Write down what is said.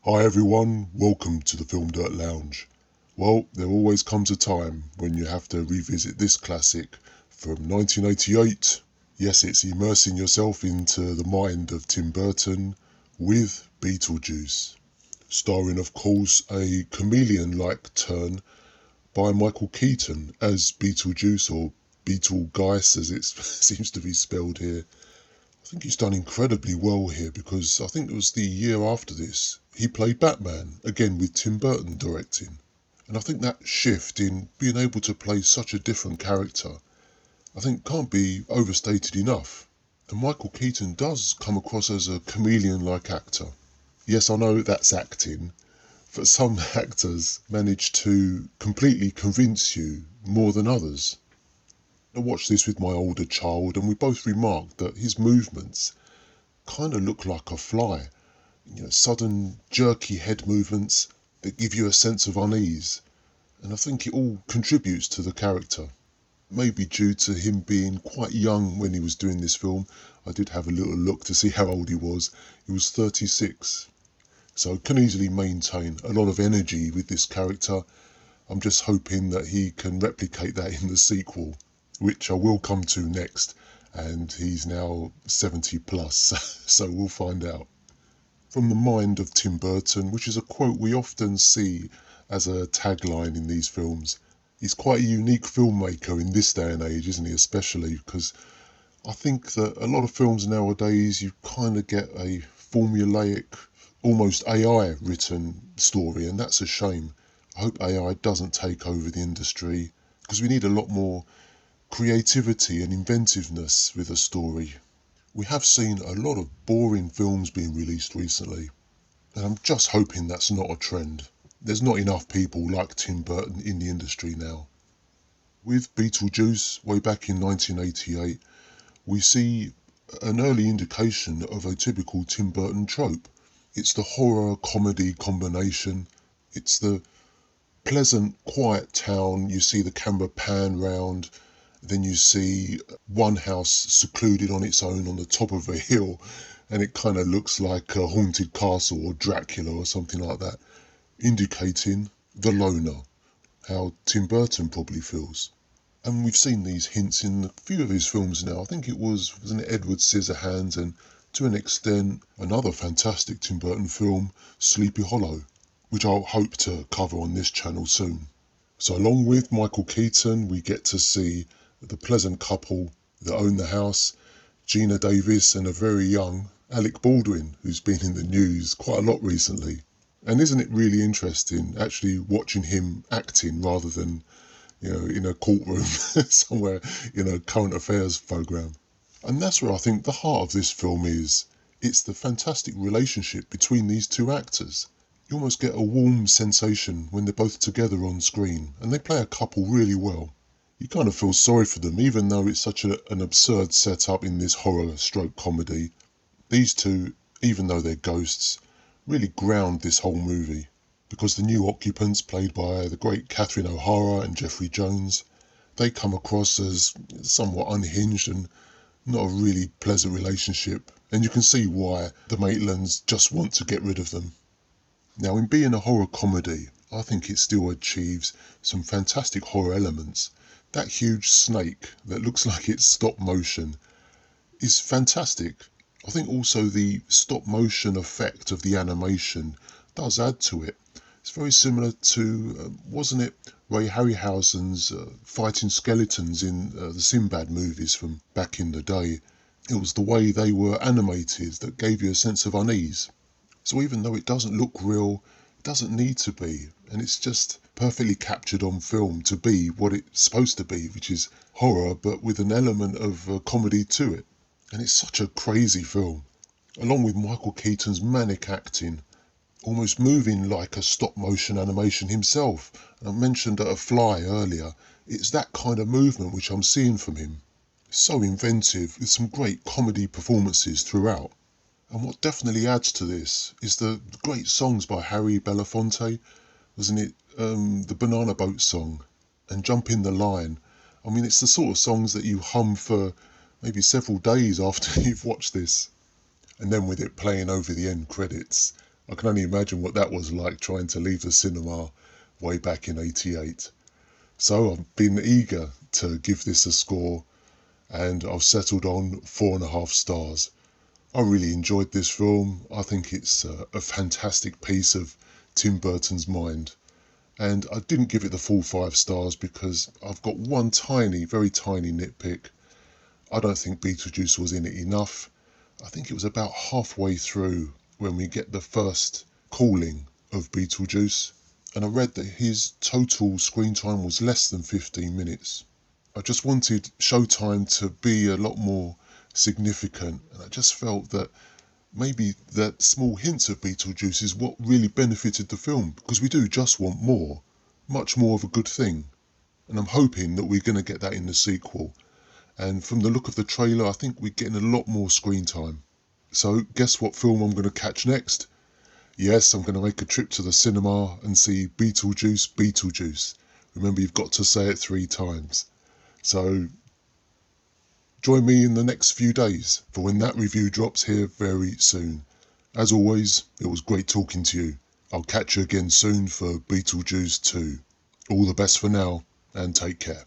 Hi everyone, welcome to the FilmDirt Lounge. Well, there always comes a time when you have to revisit this classic from 1988. Yes, it's immersing yourself into the mind of Tim Burton with Beetlejuice, starring of course a chameleon-like turn by Michael Keaton as Beetlejuice, or Beetlegeist as it seems to be spelled here. I think he's done incredibly well here because I think it was the year after this he played Batman, again with Tim Burton directing. And I think that shift in being able to play such a different character, I think can't be overstated enough. And Michael Keaton does come across as a chameleon-like actor. Yes, I know that's acting, but some actors manage to completely convince you more than others. I watched this with my older child and we both remarked that his movements kind of look like a fly. Sudden jerky head movements that give you a sense of unease. And I think it all contributes to the character. Maybe due to him being quite young when he was doing this film. I did have a little look to see how old he was. He was 36. So can easily maintain a lot of energy with this character. I'm just hoping that he can replicate that in the sequel, which I will come to next, and he's now 70 plus, so we'll find out. From the mind of Tim Burton, which is a quote we often see as a tagline in these films. He's quite a unique filmmaker in this day and age, isn't he, especially because I think that a lot of films nowadays you kind of get a formulaic, almost AI written story, and that's a shame. I hope AI doesn't take over the industry because we need a lot more creativity and inventiveness with a story. We have seen a lot of boring films being released recently, and I'm just hoping that's not a trend. There's not enough people like Tim Burton in the industry now. With Beetlejuice, way back in 1988, we see an early indication of a typical Tim Burton trope. It's the horror-comedy combination. It's the pleasant, quiet town. You see the camera pan round. Then you see one house secluded on its own on the top of a hill, and it kind of looks like a haunted castle or Dracula or something like that, indicating the loner, how Tim Burton probably feels. And we've seen these hints in a few of his films now. I think wasn't it Edward Scissorhands, and to an extent another fantastic Tim Burton film, Sleepy Hollow, which I'll hope to cover on this channel soon. So along with Michael Keaton, we get to see the pleasant couple that own the house, Geena Davis and a very young Alec Baldwin, who's been in the news quite a lot recently. And isn't it really interesting actually watching him acting rather than, in a courtroom somewhere in a current affairs programme. And that's where I think the heart of this film is. It's the fantastic relationship between these two actors. You almost get a warm sensation when they're both together on screen, and they play a couple really well. You kind of feel sorry for them, even though it's such an absurd setup in this horror-stroke comedy. These two, even though they're ghosts, really ground this whole movie. Because the new occupants, played by the great Catherine O'Hara and Jeffrey Jones, they come across as somewhat unhinged and not a really pleasant relationship. And you can see why the Maitlands just want to get rid of them. Now, in being a horror comedy, I think it still achieves some fantastic horror elements. That huge snake that looks like it's stop motion is fantastic. I think also the stop motion effect of the animation does add to it. It's very similar to, wasn't it, Ray Harryhausen's fighting skeletons in the Sinbad movies from back in the day. It was the way they were animated that gave you a sense of unease. So even though it doesn't look real, it doesn't need to be, and it's just perfectly captured on film to be what it's supposed to be, which is horror but with an element of comedy to it. And it's such a crazy film, along with Michael Keaton's manic acting, almost moving like a stop motion animation himself. And I mentioned a fly earlier. It's that kind of movement which I'm seeing from him. So inventive, with some great comedy performances throughout. And what definitely adds to this is the great songs by Harry Belafonte, wasn't it? The Banana Boat song and Jump in the Line. I mean, it's the sort of songs that you hum for maybe several days after you've watched this. And then with it playing over the end credits, I can only imagine what that was like trying to leave the cinema way back in '88. So I've been eager to give this a score, and I've settled on 4.5 stars. I really enjoyed this film. I think it's a fantastic piece of Tim Burton's mind. And I didn't give it the full 5 stars because I've got one tiny, very tiny nitpick. I don't think Beetlejuice was in it enough. I think it was about halfway through when we get the first calling of Beetlejuice. And I read that his total screen time was less than 15 minutes. I just wanted showtime to be a lot more significant. And I just felt that maybe that small hints of Beetlejuice is what really benefited the film, because we do just want more, much more of a good thing. And I'm hoping that we're going to get that in the sequel. And from the look of the trailer, I think we're getting a lot more screen time. So guess what film I'm going to catch next? Yes, I'm going to make a trip to the cinema and see Beetlejuice, Beetlejuice. Remember, you've got to say it 3 times. So join me in the next few days for when that review drops here very soon. As always, it was great talking to you. I'll catch you again soon for Beetlejuice 2. All the best for now, and take care.